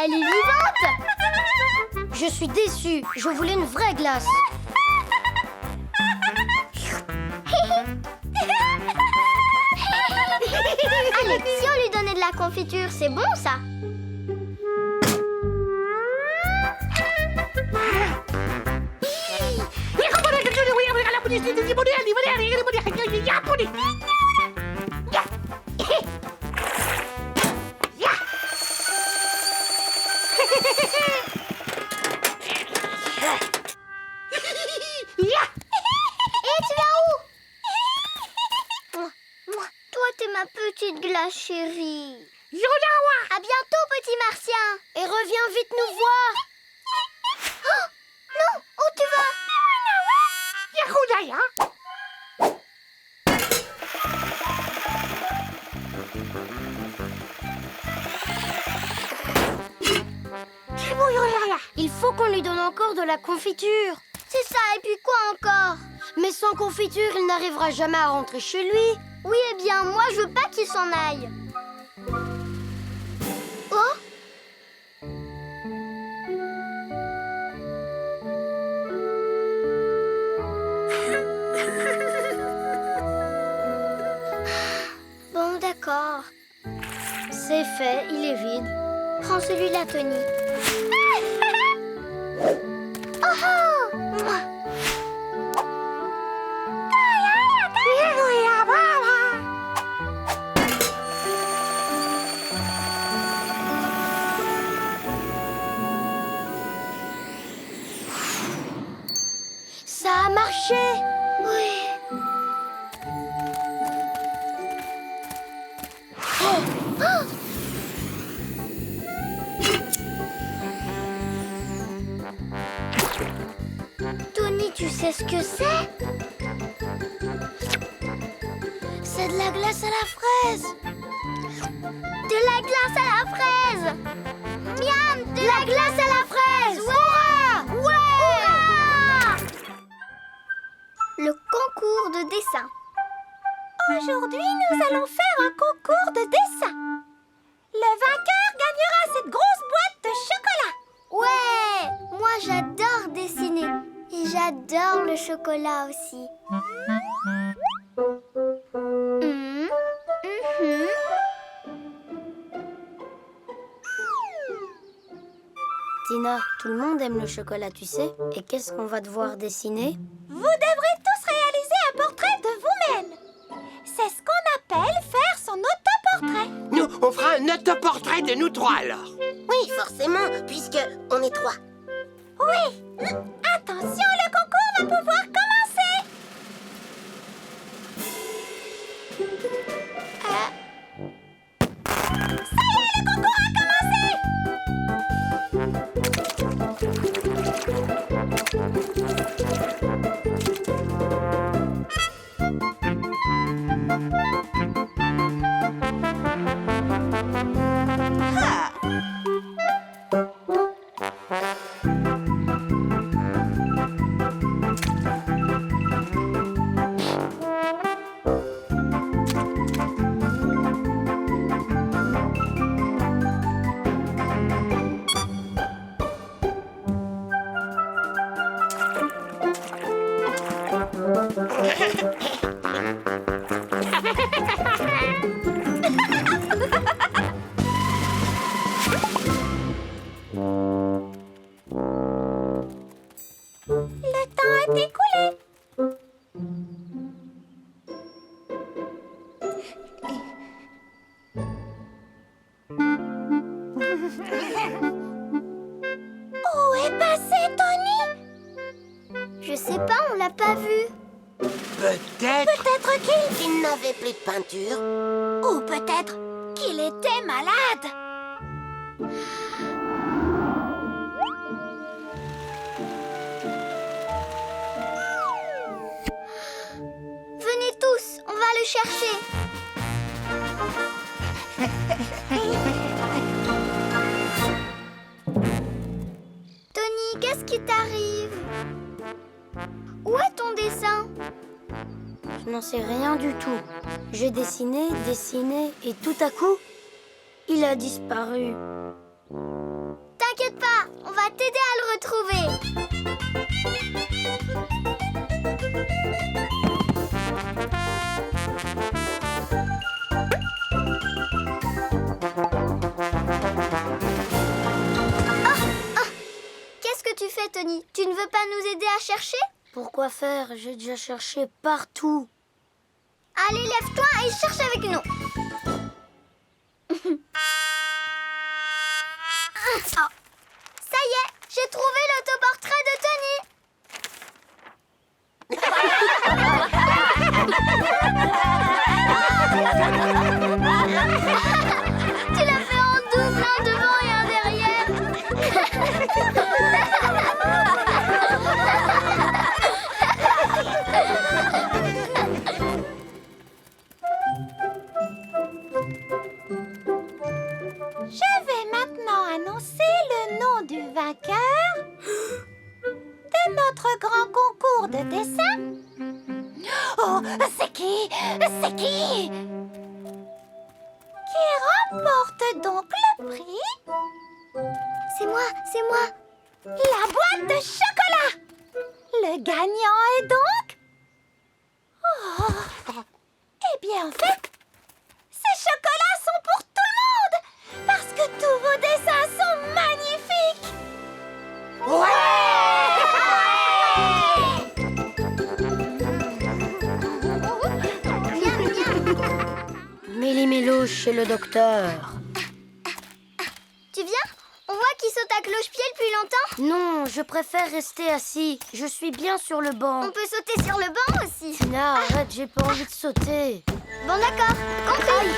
A: Elle est vivante.
B: Je suis déçue. Je voulais une vraie glace.
A: Allez, si on lui donnait de la confiture, c'est bon ça. Et tu vas où? Toi, t'es ma petite glace chérie. À bientôt, petit martien.
B: Et reviens vite nous voir.
A: Oh, non, où tu vas?
B: Il faut qu'on lui donne encore de la confiture.
A: C'est ça, et puis quoi encore?
B: Mais sans confiture, il n'arrivera jamais à rentrer chez lui.
A: Oui, eh bien, moi, je veux pas qu'il s'en aille. Oh? Bon, d'accord.
B: C'est fait, il est vide.
A: Prends celui-là, Tony. Oh oh!
B: Ça a marché.
A: Oui. Tony, tu sais ce que c'est?
B: C'est de la glace à la fraise.
A: De la glace à la fraise! Miam! De la glace à la fraise! Ouais! Ouais! Le concours de dessin.
G: Aujourd'hui, nous allons faire un concours de dessin. Le vainqueur gagnera cette grosse boîte de chocolat.
A: Ouais! Moi, j'adore dessiner. Et j'adore le chocolat aussi.
B: Tina, tout le monde aime le chocolat, tu sais. Et qu'est-ce qu'on va devoir dessiner?
G: Vous devrez tous réaliser un portrait de vous-même. C'est ce qu'on appelle faire son autoportrait.
H: Nous, on fera un autoportrait de nous trois alors.
C: Oui, forcément, puisque on est trois.
G: Oui. Attention, le concours va pouvoir commencer. Ça y est, le concours a commencé. Où est passé Tony?
A: Je sais pas, on l'a pas vu.
H: Peut-être.
G: Peut-être
C: Qu'il n'avait plus de peinture.
G: Ou peut-être qu'il était malade.
A: Venez tous, on va le chercher. Tony, qu'est-ce qui t'arrive? Où est ton dessin?
B: Je n'en sais rien du tout. J'ai dessiné, et tout à coup, il a disparu.
A: T'inquiète pas, on va t'aider à le retrouver. Qu'est-ce que tu fais, Tony? Tu ne veux pas nous aider à chercher?
B: Pourquoi faire? J'ai déjà cherché partout.
A: Allez, lève-toi et cherche avec nous. Oh, ça y est, j'ai trouvé l'autoportrait de Tony. Tu l'as fait en double, un devant et un derrière.
G: Je vais maintenant annoncer le nom du vainqueur de notre grand concours de dessin. Oh, c'est qui? C'est qui? Qui remporte donc le prix?
A: C'est moi, c'est moi.
G: La boîte de chocolat. Le gagnant est donc... Oh. Eh bien, en fait, ces chocolats sont pour tout le monde, parce que tous vos dessins sont magnifiques.
B: Méli-mélo chez le docteur.
A: Tu viens? On voit qu'il saute à cloche-pied depuis longtemps.
B: Non, je préfère rester assis. Je suis bien sur le banc.
A: On peut sauter sur le banc aussi.
B: Tina, arrête, j'ai pas envie de sauter.
A: Bon, d'accord, compris.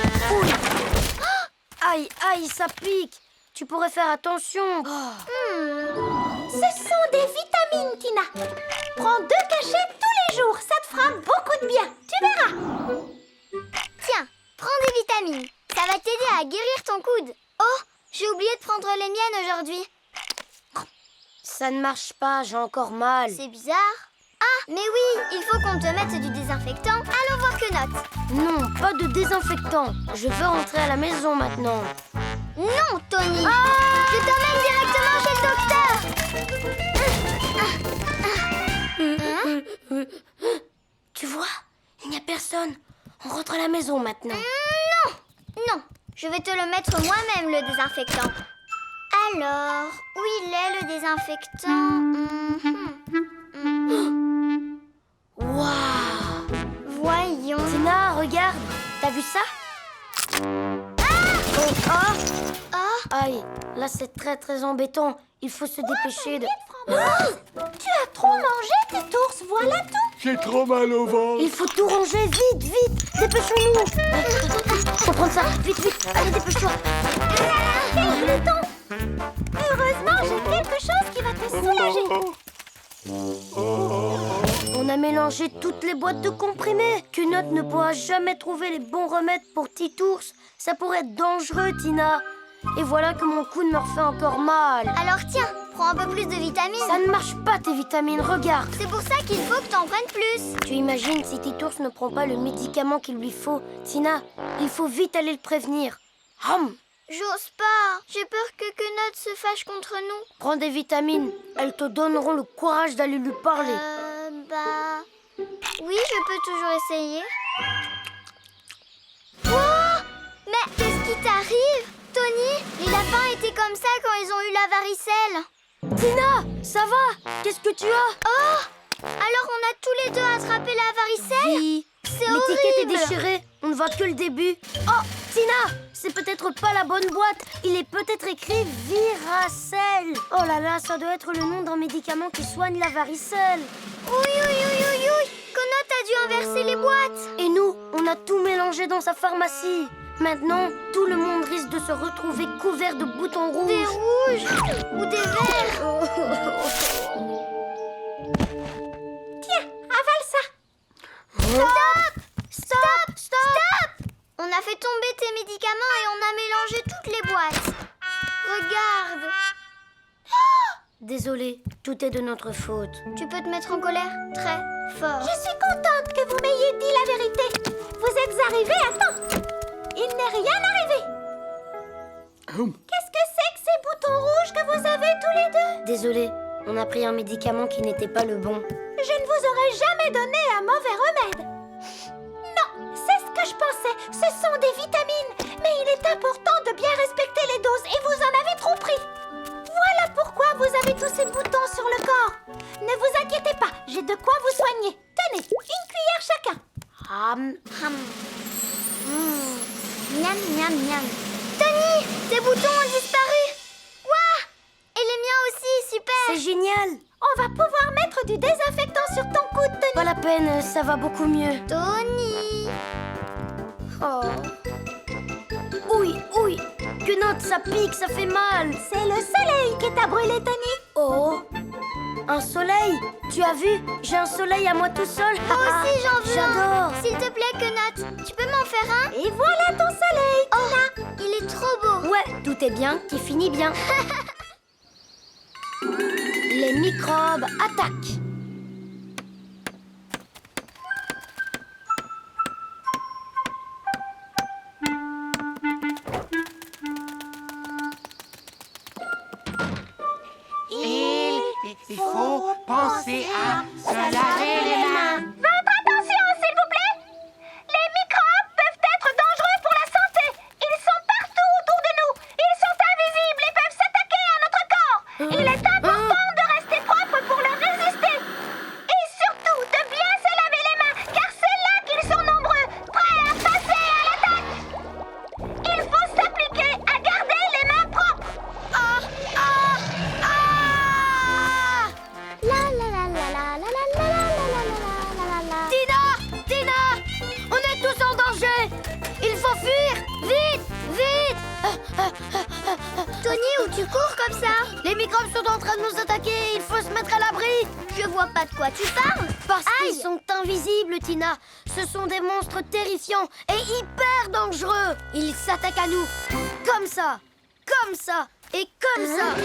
B: Aïe, aïe, ça pique. Tu pourrais faire attention.
G: Ce sont des vitamines, Tina. Prends 2 cachets tous les jours, ça te fera beaucoup de bien. Tu verras.
A: Tiens, prends des vitamines. Ça va t'aider à guérir ton coude. Oh, j'ai oublié de prendre les miennes aujourd'hui.
B: Ça ne marche pas, j'ai encore mal.
A: C'est bizarre. Ah, mais oui, il faut qu'on te mette du désinfectant. Allons voir Quenotte.
B: Non, pas de désinfectant. Je veux rentrer à la maison maintenant.
A: Non, Tony. Je t'emmène directement chez le docteur.
B: Tu vois, il n'y a personne. On rentre à la maison maintenant.
A: Non, je vais te le mettre moi-même, le désinfectant. Alors, où il est, le désinfectant?
B: Waouh!
A: Voyons.
B: Tina, regarde. T'as vu ça? Aïe, là c'est très très embêtant. Il faut se dépêcher de...
G: Tu as trop mangé, tes ours, voilà tout.
E: J'ai trop mal au ventre.
B: Il faut tout ranger vite, vite. Dépêchons-nous. Faut prendre ça, vite, vite. Allez, dépêche-toi.
G: Quel glouton. Heureusement, j'ai quelque chose qui va te soulager.
B: On a mélangé toutes les boîtes de comprimés. Quenotte ne pourra jamais trouver les bons remèdes pour Titours. Ça pourrait être dangereux, Tina. Et voilà que mon coude me refait encore mal.
A: Alors tiens, prends un peu plus de vitamines.
B: Ça ne marche pas, tes vitamines, regarde.
A: C'est pour ça qu'il faut que t'en prennes plus.
B: Tu imagines si Titours ne prend pas le médicament qu'il lui faut. Tina, il faut vite aller le prévenir. Hum.
A: J'ose pas. J'ai peur que Quenotte se fâche contre nous.
B: Prends des vitamines. Elles te donneront le courage d'aller lui parler.
A: Oui, je peux toujours essayer. Oh! Mais qu'est-ce qui t'arrive, Tony? Les lapins étaient comme ça quand ils ont eu la varicelle.
B: Tina, ça va? Qu'est-ce que tu as?
A: Oh! Alors on a tous les deux attrapé la varicelle?
B: Oui.
A: C'est
B: L'étiquette est
A: horrible.
B: déchirée. On ne voit que le début. Oh, Tina, c'est peut-être pas la bonne boîte. Il est peut-être écrit Viracel. Oh là là, ça doit être le nom d'un médicament qui soigne la varicelle.
A: Oui, Conot a dû inverser les boîtes.
B: Et nous, on a tout mélangé dans sa pharmacie. Maintenant, tout le monde risque de se retrouver couvert de boutons rouges.
A: Des rouges ou des verts.
G: Tiens, avale ça.
A: Stop! On a fait tomber tes médicaments et on a mélangé toutes les boîtes. Regarde.
B: Désolé, tout est de notre faute.
A: Tu peux te mettre en colère très fort.
G: Je suis contente que vous m'ayez dit la vérité. Vous êtes arrivés à temps. Il n'est rien arrivé. Qu'est-ce que c'est que ces boutons rouges que vous avez tous les deux?
B: Désolé, on a pris un médicament qui n'était pas le bon.
G: Je ne vous aurais jamais donné un mauvais remède. Non, c'est ce que je pensais. Ce sont des vitamines. Mais il est important de bien respecter les doses et vous en avez trop pris. Voilà pourquoi vous avez tous ces boutons sur le corps. Ne vous inquiétez pas, j'ai de quoi vous soigner. Tenez, une cuillère chacun.
A: Miam, miam, miam. Tony, tes boutons ont disparu. Ouah! Et les miens aussi, super.
B: C'est génial.
G: On va pouvoir mettre du désinfectant sur ton coude, Tony.
B: Pas la peine, ça va beaucoup mieux.
A: Tony.
B: Oh. Oui, Quenotte, ça pique, ça fait mal.
G: C'est le soleil qui t'a brûlé, Tony.
B: Oh, un soleil. Tu as vu, j'ai un soleil à moi tout seul.
A: Moi aussi, j'en veux un.
B: J'adore.
A: S'il te plaît, Quenotte, tu peux m'en faire un?
G: Et voilà ton soleil, Tina.
A: Il est trop beau.
B: Ouais, tout est bien, qui finit bien. Les microbes attaquent.
H: Il faut penser à se laver les mains.
G: Votre attention, s'il vous plaît. Les microbes peuvent être dangereux pour la santé. Ils sont partout autour de nous. Ils sont invisibles et peuvent s'attaquer à notre corps. Il est important de rester propre pour leur résister. Et surtout, de bien se laver les mains, car c'est là qu'ils sont nombreux, prêts à passer à l'attaque. Il faut s'appliquer à garder les mains propres.
B: Tina, on est tous en danger. Il faut fuir, vite.
A: Tony, où tu cours comme ça?
B: Les microbes sont en train de nous attaquer, il faut se mettre à l'abri.
A: Je vois pas de quoi tu parles.
B: Parce
A: Aïe.
B: qu'ils sont invisibles, Tina. Ce sont des monstres terrifiants et hyper dangereux. Ils s'attaquent à nous. Comme ça et comme ça.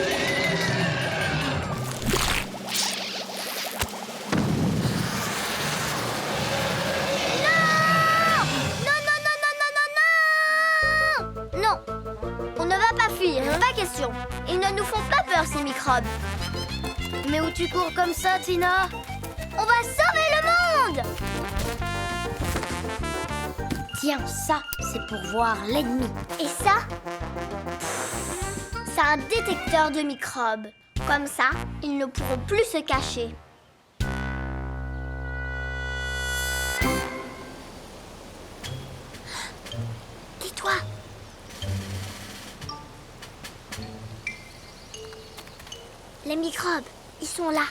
A: Non, on ne va pas fuir, pas question. Ils ne nous font pas peur, ces microbes.
B: Mais où tu cours comme ça, Tina?
A: On va sauver le monde.
B: Tiens, ça, c'est pour voir l'ennemi.
A: Et ça? C'est un détecteur de microbes. Comme ça, ils ne pourront plus se cacher. Tais-toi. Les microbes, ils sont là.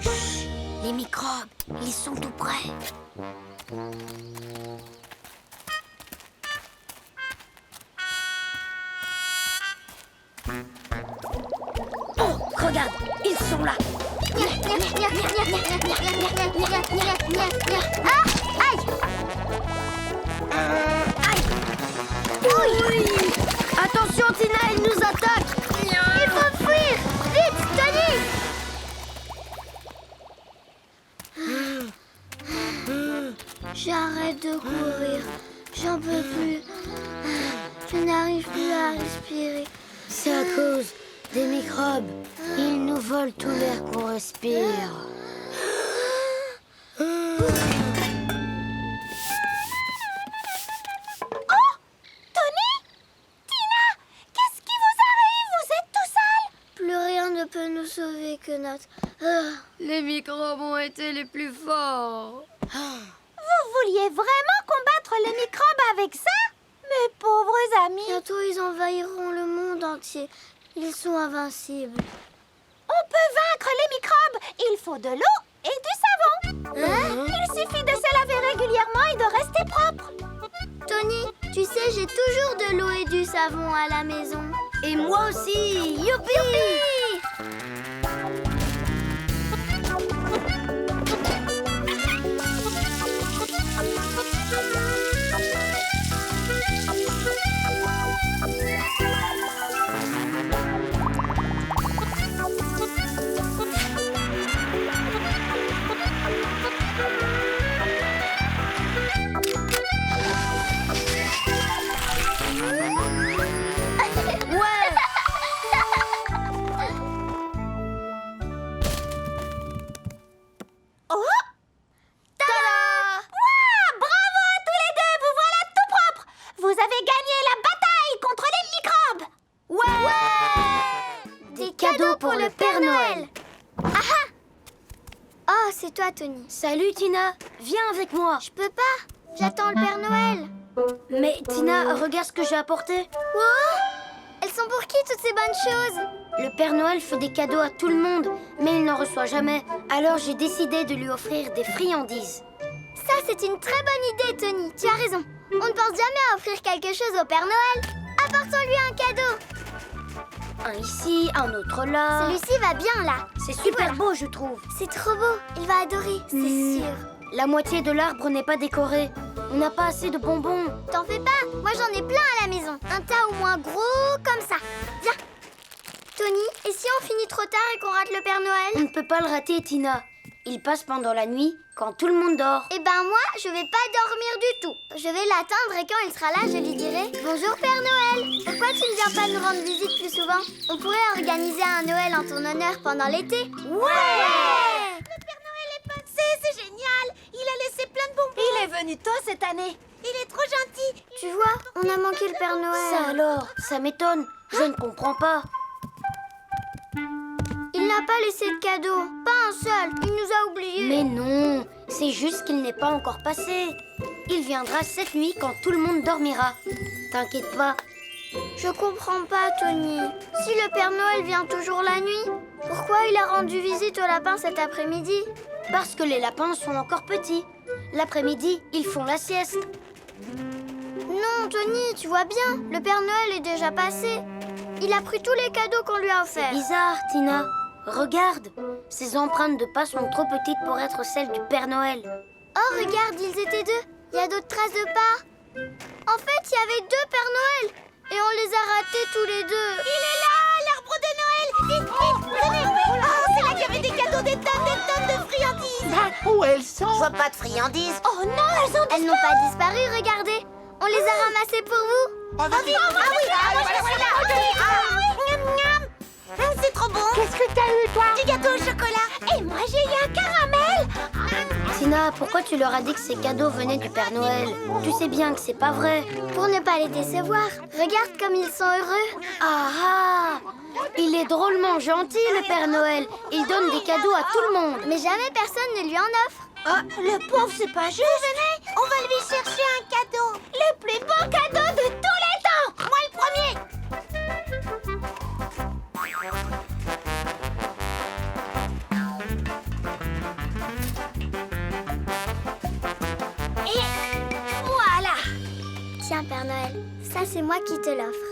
B: Chut, les microbes, ils sont tout près. Oh, regarde, ils sont là.
A: Ah, aïe!
B: Oui. Attention, Tina, ils nous attaquent.
A: Il faut fuir! Vite, Tony! J'arrête de courir. J'en peux plus. Je n'arrive plus à respirer.
B: C'est à cause des microbes. Ils nous volent tout l'air qu'on respire.
A: Plus rien ne peut nous sauver que notre...
B: Les microbes ont été les plus forts.
A: entier. Ils sont invincibles.
G: On peut vaincre les microbes. Il faut de l'eau et du savon. Il suffit de se laver régulièrement et de rester propre.
A: Tony, tu sais, j'ai toujours de l'eau et du savon à la maison.
B: Et moi aussi. Youpi!
A: Pour le Père Noël. Ah ah! Oh, c'est toi, Tony.
B: Salut Tina, viens avec moi.
A: Je peux pas. J'attends le Père Noël.
B: Mais Tina, regarde ce que j'ai apporté.
A: Oh! Elles sont pour qui, toutes ces bonnes choses?
B: Le Père Noël fait des cadeaux à tout le monde, mais il n'en reçoit jamais. Alors j'ai décidé de lui offrir des friandises.
A: Ça, c'est une très bonne idée, Tony. Tu as raison. On ne pense jamais à offrir quelque chose au Père Noël. Apportons-lui un cadeau.
B: Un ici, un autre là.
A: Celui-ci va bien, là.
B: C'est super beau, je trouve.
A: C'est trop beau. Il va adorer, c'est sûr.
B: La moitié de l'arbre n'est pas décorée. On n'a pas assez de bonbons.
A: T'en fais pas. Moi, j'en ai plein à la maison. Un tas au moins gros comme ça. Viens. Tony, et si on finit trop tard et qu'on rate le Père Noël?
B: On ne peut pas le rater, Tina. Il passe pendant la nuit, quand tout le monde dort.
A: Eh ben moi, je vais pas dormir du tout. Je vais l'attendre et quand il sera là, je lui dirai « Bonjour Père Noël, pourquoi tu ne viens pas nous rendre visite plus souvent? On pourrait organiser un Noël en ton honneur pendant l'été. »
G: Ouais! Le Père Noël est passé, c'est génial. Il a laissé plein de bonbons. Il est venu tôt cette année. Il est trop gentil.
A: Tu vois, on a manqué le Père Noël.
B: Ça alors, ça m'étonne. Je ne comprends pas.
A: Il n'a pas laissé de cadeau. Pas un seul. Il nous a oubliés.
B: Mais non, c'est juste qu'il n'est pas encore passé. Il viendra cette nuit quand tout le monde dormira. T'inquiète pas.
A: Je comprends pas, Tony. Si le Père Noël vient toujours la nuit, pourquoi il a rendu visite au lapin cet après-midi?
B: Parce que les lapins sont encore petits. L'après-midi, ils font la sieste.
A: Non, Tony, tu vois bien, le Père Noël est déjà passé. Il a pris tous les cadeaux qu'on lui a offerts.
B: Bizarre, Tina. Regarde, ces empreintes de pas sont trop petites pour être celles du Père Noël.
A: Oh, regarde, ils étaient deux. Il y a d'autres traces de pas. En fait, il y avait deux Pères Noël. Et on les a ratés tous les deux.
G: Il est là, l'arbre de Noël. Vite, vite, venez. Oh, c'est là qu'il y avait des cadeaux, des tonnes de friandises.
D: Où elles sont?
C: Je vois pas de friandises.
G: Oh non,
A: Elles n'ont pas disparu, regardez. On les a ramassées pour vous.
C: Miam, miam. C'est trop bon.
D: Qu'est-ce que t'as eu, toi?
C: Du gâteau au chocolat.
G: Et moi, j'ai eu un caramel.
B: Tina, pourquoi tu leur as dit que ces cadeaux venaient du Père Noël? Tu sais bien que c'est pas vrai.
A: Pour ne pas les décevoir. Regarde comme ils sont heureux.
B: Ah ah! Il est drôlement gentil, le Père Noël. Il donne des cadeaux à tout le monde.
A: Mais jamais personne ne lui en offre.
G: Oh, le pauvre, c'est pas juste.
C: Venez, on va lui chercher un cadeau.
G: Le plus beau cadeau de tous les temps.
C: Moi le premier.
G: Et voilà.
A: Tiens, Père Noël, ça c'est moi qui te l'offre.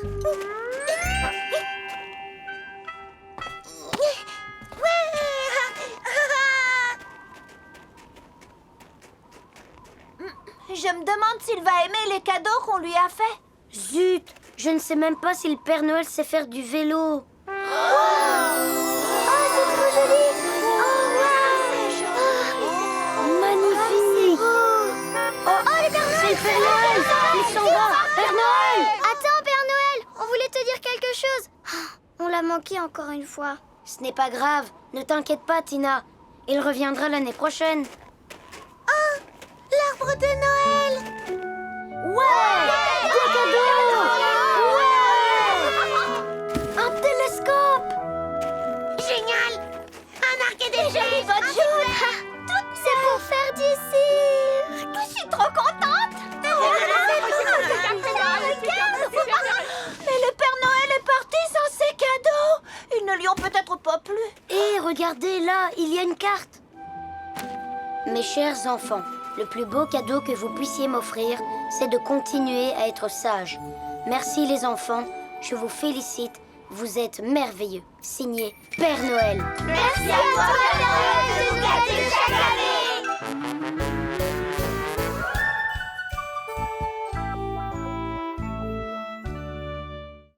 G: Je me demande s'il va aimer les cadeaux qu'on lui a faits.
B: Zut! Je ne sais même pas si le Père Noël sait faire du vélo.
A: Oh, c'est trop joli.
B: Magnifique!
A: Oh, le Père Noël.
B: C'est le Père Noël! Il s'en va! Père Noël!
A: Attends, Père Noël, on voulait te dire quelque chose. On l'a manqué encore une fois.
B: Ce n'est pas grave. Ne t'inquiète pas, Tina. Il reviendra l'année prochaine.
C: L'arbre de Noël.
B: Ouais! Des cadeaux! Ouais! Un télescope!
C: Génial. Un arc et des
G: Jolie botte jaune.
A: C'est pour faire du cirque.
G: Je suis trop contente. Mais le Père Noël est parti sans
B: Regardez, là, il y a une carte. Mes chers enfants, le plus beau cadeau que vous puissiez m'offrir, c'est de continuer à être sage. Merci les enfants, je vous félicite, vous êtes merveilleux. Signé Père Noël.
G: Merci à toi, Père Noël, de nous gâter chaque année.